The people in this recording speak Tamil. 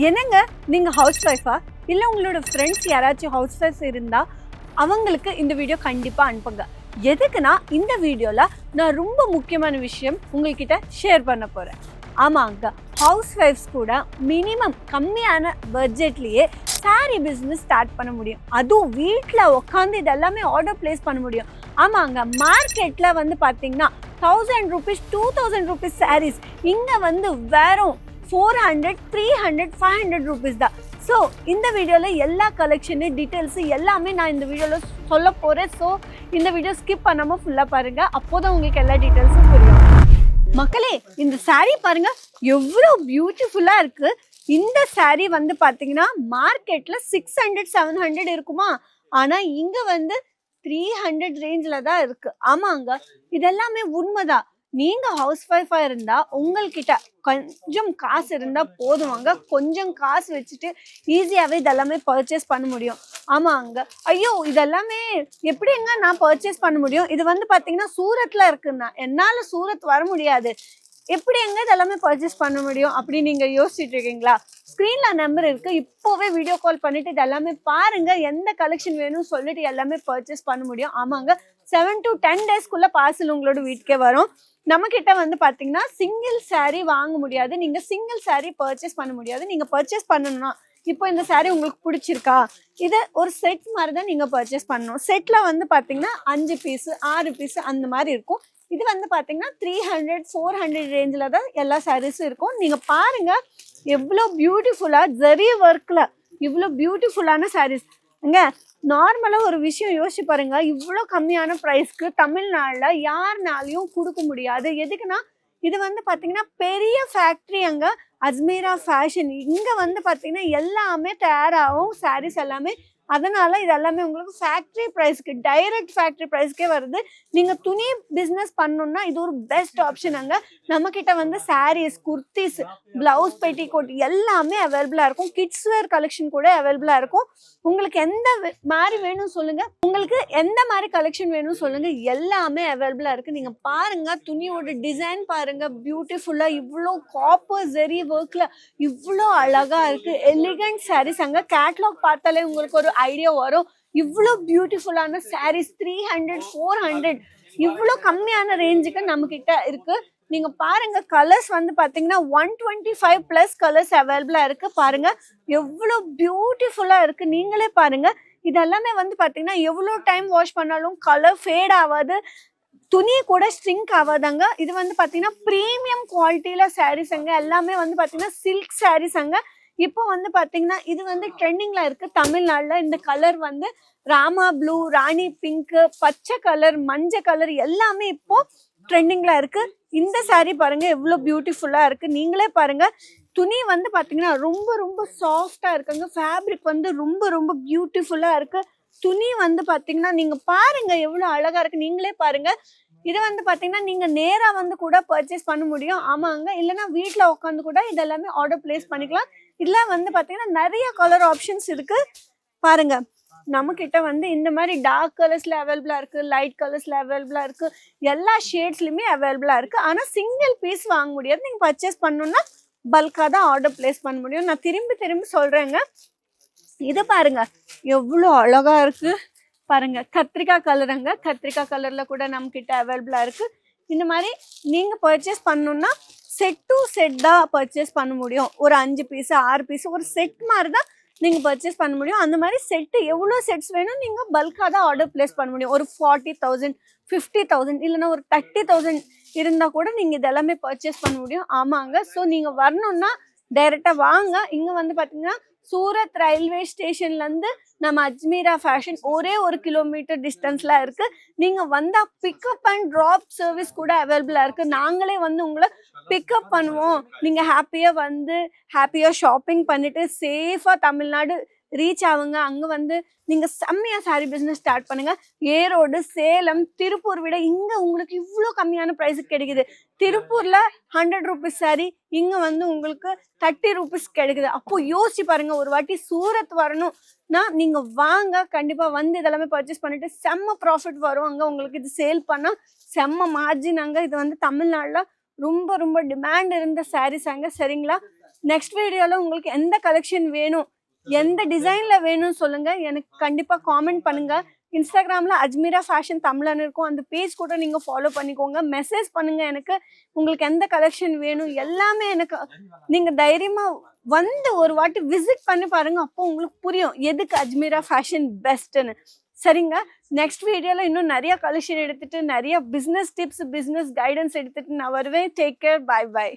என்னங்க நீங்க ஹவுஸ் ஒய்ஃபா இல்ல உங்களோட ஃப்ரெண்ட்ஸ் யாராச்சும் ஹவுஸ் ஒய்ஃப் இருந்தா அவங்களுக்கு இந்த வீடியோ கண்டிப்பா அனுப்புங்க. எதுக்குன்னா இந்த வீடியோல நான் ரொம்ப முக்கியமான விஷயம் உங்ககிட்ட ஷேர் பண்ண போறேன். ஆமாங்க, ஹவுஸ் ஒய்ஃப்ஸ் கூட மினிமம் கம்மியான பட்ஜெட்லயே சாரி பிஸ்னஸ் ஸ்டார்ட் பண்ண முடியும். அதுவும் வீட்டில் உட்காந்து இதெல்லாமே ஆர்டர் பிளேஸ் பண்ண முடியும். ஆமாங்க, மார்க்கெட்டில் வந்து பார்த்தீங்கன்னா 1000 rupees 2000 rupees சாரீஸ் இங்கே வந்து வெறும் 400 300 500 rupees தான். ஸோ இந்த வீடியோவில் எல்லா கலெக்ஷனு டீட்டெயில்ஸு எல்லாமே நான் இந்த வீடியோவில் சொல்ல போகிறேன். ஸோ இந்த வீடியோ ஸ்கிப் பண்ணாமல் ஃபுல்லாக பாருங்கள், அப்போ தான் உங்களுக்கு எல்லா டீட்டெயில்ஸும் புரியும். மக்களே, இந்த சாரீ பாருங்கள் எவ்வளோ பியூட்டிஃபுல்லாக இருக்குது. இந்த சாரீ வந்து பார்த்தீங்கன்னா மார்க்கெட்டில் 600 700 இருக்குமா, ஆனால் இங்கே வந்து 300 ரேஞ்சில் தான் இருக்குது. ஆமாங்க, இதெல்லாமே உண்மைதான். நீங்கள் ஹவுஸ் ஒய்ஃபாக இருந்தால் உங்கள்கிட்ட கொஞ்சம் காசு இருந்தால் போதுவாங்க. கொஞ்சம் காசு வச்சுட்டு ஈஸியாகவே இதெல்லாமே பர்ச்சேஸ் பண்ண முடியும். ஆமாங்க, ஐயோ இதெல்லாமே எப்படிங்க நான் பர்ச்சேஸ் பண்ண முடியும்? இது வந்து பார்த்தீங்கன்னா சூரத்தில் இருக்குன்னா என்னால் சூரத் வர முடியாது, எப்படி எங்க இதெல்லாமே பர்ச்சேஸ் பண்ண முடியும் அப்படின்னு நீங்கள் யோசிச்சுட்டு இருக்கீங்களா? ஸ்க்ரீனில் நம்பர் இருக்குது, இப்போவே வீடியோ கால் பண்ணிவிட்டு இதெல்லாமே பாருங்கள். எந்த கலெக்ஷன் வேணும்னு சொல்லிட்டு எல்லாமே பர்ச்சேஸ் பண்ண முடியும். ஆமாங்க, 7 to 10 daysக்குள்ளே பார்சல் உங்களோட வீட்டுக்கே வரும். நம்மக்கிட்ட வந்து பார்த்தீங்கன்னா சிங்கிள் சாரீ வாங்க முடியாது, நீங்கள் சிங்கிள் சாரீ பர்ச்சேஸ் பண்ண முடியாது. நீங்கள் பர்ச்சேஸ் பண்ணணும்னா இப்போ இந்த சாரீ உங்களுக்கு பிடிச்சிருக்கா, இதை ஒரு செட் மாதிரி தான் நீங்கள் பர்ச்சேஸ் பண்ணணும். செட்டில் வந்து பார்த்தீங்கன்னா 5 பீஸு 6 பீஸு அந்த மாதிரி இருக்கும். இது வந்து பார்த்தீங்கன்னா 300 400 ரேஞ்சில் தான் எல்லா சாரீஸும் இருக்கும். நீங்கள் பாருங்கள் எவ்வளோ பியூட்டிஃபுல்லாக ஜரி ஒர்க்கில் இவ்வளோ பியூட்டிஃபுல்லான சாரீஸ். இங்க நார்மலாக ஒரு விஷயம் யோசிச்சு பாருங்க, இவ்வளோ கம்மியான ப்ரைஸ்க்கு தமிழ்நாட்டில் யாருனாலையும் கொடுக்க முடியாது. எதுக்குன்னா இது வந்து பார்த்தீங்கன்னா பெரிய ஃபேக்ட்ரி அங்கே அஜ்மீரா ஃபேஷன். இங்கே வந்து பார்த்தீங்கன்னா எல்லாமே தயாராகும் சாரீஸ் எல்லாமே. அதனால இது எல்லாமே உங்களுக்கு ஃபேக்ட்ரி ப்ரைஸ்க்கு, டைரக்ட் ஃபேக்ட்ரி ப்ரைஸ்க்கே வருது. நீங்கள் துணி பிஸ்னஸ் பண்ணணுன்னா இது ஒரு பெஸ்ட் ஆப்ஷன். அங்கே நம்மக்கிட்ட வந்து சாரீஸ், குர்த்திஸ், ப்ளவுஸ், பெட்டிகோட் எல்லாமே அவைலபிளாக இருக்கும். கிட்ஸ் வேர் கலெக்ஷன் கூட அவைலபிளாக இருக்கும். உங்களுக்கு எந்த மாதிரி வேணும் சொல்லுங்கள், உங்களுக்கு எந்த மாதிரி கலெக்ஷன் வேணும் சொல்லுங்கள், எல்லாமே அவைலபிளாக இருக்குது. நீங்கள் பாருங்கள், துணியோட டிசைன் பாருங்கள், பியூட்டிஃபுல்லாக இவ்வளோ காப்பர் ஜெரி ஒர்க்கில் இவ்வளோ அழகாக இருக்குது. எலிகண்ட் சாரீஸ். அங்கே கேட்லாக் பார்த்தாலே உங்களுக்கு ஒரு ஐடியா வரும். இவ்வளோ பியூட்டிஃபுல்லான சாரீஸ் 300 400 இவ்வளோ கம்மியான ரேஞ்சுக்கு நம்ம கிட்ட இருக்கு. நீங்க பாருங்க, கலர்ஸ் வந்து பாத்தீங்கன்னா 125 பிளஸ் கலர்ஸ் அவைலபிளா இருக்கு. பாருங்க எவ்வளோ பியூட்டிஃபுல்லா இருக்கு, நீங்களே பாருங்க. இதெல்லாமே வந்து பாத்தீங்கன்னா எவ்வளோ டைம் வாஷ் பண்ணாலும் கலர் ஃபேட் ஆகாது, துணி கூட ஸ்ட்ரிங்க் ஆகாதாங்க. இது வந்து பாத்தீங்கன்னா ப்ரீமியம் குவாலிட்டியில சாரீஸ் அங்க எல்லாமே வந்து பாத்தீங்கன்னா சில்க் சாரீஸ் அங்க. இப்போ வந்து பாத்தீங்கன்னா இது வந்து ட்ரெண்டிங்ல இருக்கு தமிழ்நாடுல. இந்த கலர் வந்து ராமா ப்ளூ, ராணி பிங்க், பச்சை கலர், மஞ்சள் கலர் எல்லாமே இப்போ ட்ரெண்டிங்ல இருக்கு. இந்த சாரீ பாருங்க எவ்வளோ பியூட்டிஃபுல்லா இருக்கு, நீங்களே பாருங்க. துணி வந்து பாத்தீங்கன்னா ரொம்ப ரொம்ப சாஃப்டா இருக்குங்க. ஃபேப்ரிக் வந்து ரொம்ப ரொம்ப பியூட்டிஃபுல்லா இருக்கு. துணி வந்து பாத்தீங்கன்னா நீங்க பாருங்க எவ்வளோ அழகா இருக்கு, நீங்களே பாருங்க. இது வந்து பாத்தீங்கன்னா நீங்க நேரா வந்து கூட பர்ச்சேஸ் பண்ண முடியும். ஆமாங்க, இல்லைன்னா வீட்டில் உட்காந்து கூட இதெல்லாமே ஆர்டர் பிளேஸ் பண்ணிக்கலாம். இதுல வந்து பாத்தீங்கன்னா நிறைய கலர் ஆப்ஷன்ஸ் இருக்கு. பாருங்க, நம்ம கிட்ட வந்து இந்த மாதிரி டார்க் கலர்ஸ்ல அவைலபிளா இருக்கு, லைட் கலர்ஸ்ல அவைலபிளா இருக்கு, எல்லா ஷேட்ஸ்லயுமே அவைலபிளா இருக்கு. ஆனா சிங்கிள் பீஸ் வாங்க முடியாது. நீங்க பர்ச்சேஸ் பண்ணணும்னா பல்கா தான் ஆர்டர் பிளேஸ் பண்ண முடியும். நான் திரும்பி திரும்பி சொல்றேங்க. இது பாருங்க எவ்வளோ அழகா இருக்கு பாருங்க, கத்திரிக்காய் கலருங்க. கத்திரிக்காய் கலர்ல கூட நம்ம கிட்ட அவைலபிளா இருக்கு. இந்த மாதிரி நீங்க பர்ச்சேஸ் பண்ணணும்னா செட் டு செட் தான் பர்ச்சேஸ் பண்ண முடியும். ஒரு 5 பீஸ் 6 பீஸ் ஒரு செட் மாதிரி தான் நீங்க பர்ச்சேஸ் பண்ண முடியும். அந்த மாதிரி செட்டு எவ்வளோ செட்ஸ் வேணும் நீங்க பல்கா தான் ஆர்டர் பிளேஸ் பண்ண முடியும். ஒரு 40,000 50,000 இல்லைன்னா ஒரு 30,000 இருந்தா கூட நீங்க இதெல்லாமே பர்ச்சேஸ் பண்ண முடியும். ஆமாங்க, ஸோ நீங்க வரணும்னா டைரக்டா வாங்க. இங்க வந்து பாத்தீங்கன்னா சூரத் ரயில்வே ஸ்டேஷன்லேருந்து நம்ம அஜ்மீரா ஃபேஷன் ஒரே 1 கிலோமீட்டர் டிஸ்டன்ஸ்ல இருக்கு. நீங்க வந்தா பிக்கப் அண்ட் ட்ராப் சர்வீஸ் கூட அவைலபிளா இருக்கு. நாங்களே வந்து உங்களை பிக்கப் பண்ணுவோம். நீங்க ஹாப்பியா வந்து ஹாப்பியா ஷாப்பிங் பண்ணிட்டு சேஃபா தமிழ்நாடு ரீச் ஆகுங்க. அங்க வந்து நீங்க செம்மையா சாரி பிசினஸ் ஸ்டார்ட் பண்ணுங்க. ஈரோடு, சேலம், திருப்பூர் விட இங்க உங்களுக்கு இவ்வளோ கம்மியான ப்ரைஸுக்கு கிடைக்குது. திருப்பூர்ல 100 rupees சாரி இங்க வந்து உங்களுக்கு 30 rupees கிடைக்குது. அப்போ யோசிச்சு பாருங்க, ஒரு வாட்டி சூரத் வரணும்னா நீங்க வாங்க, கண்டிப்பா வந்து இதெல்லாமே பர்ச்சேஸ் பண்ணிட்டு செம்ம ப்ராஃபிட் வரும். அங்க உங்களுக்கு இது சேல் பண்ணா செம்ம மார்ஜின். அங்க இது வந்து தமிழ்நாடுல ரொம்ப ரொம்ப டிமாண்ட் இருந்த சாரீஸ் அங்க. சரிங்களா? நெக்ஸ்ட் வீடியோல உங்களுக்கு எந்த கலெக்ஷன் வேணும், எந்த டிசைன்ல வேணும்னு சொல்லுங்க. எனக்கு கண்டிப்பா காமெண்ட் பண்ணுங்க. இன்ஸ்டாகிராம்ல அஜ்மீரா ஃபேஷன் தமிழ்னு இருக்கும். அந்த பேஜ் கூட நீங்க ஃபாலோ பண்ணிக்கோங்க. மெசேஜ் பண்ணுங்க எனக்கு. உங்களுக்கு எந்த கலெக்ஷன் வேணும் எல்லாமே எனக்கு நீங்க தைரியமா வந்து ஒரு வாட்டி விசிட் பண்ணி பாருங்க. அப்போ உங்களுக்கு புரியும் எதுக்கு அஜ்மீரா ஃபேஷன் பெஸ்ட்னு. சரிங்க, நெக்ஸ்ட் வீடியோல இன்னும் நிறைய கலெக்ஷன் எடுத்துட்டு நிறைய பிசினஸ் டிப்ஸ், பிசினஸ் கைடன்ஸ் எடுத்துட்டு நான் வருவேன். Take care, bye by.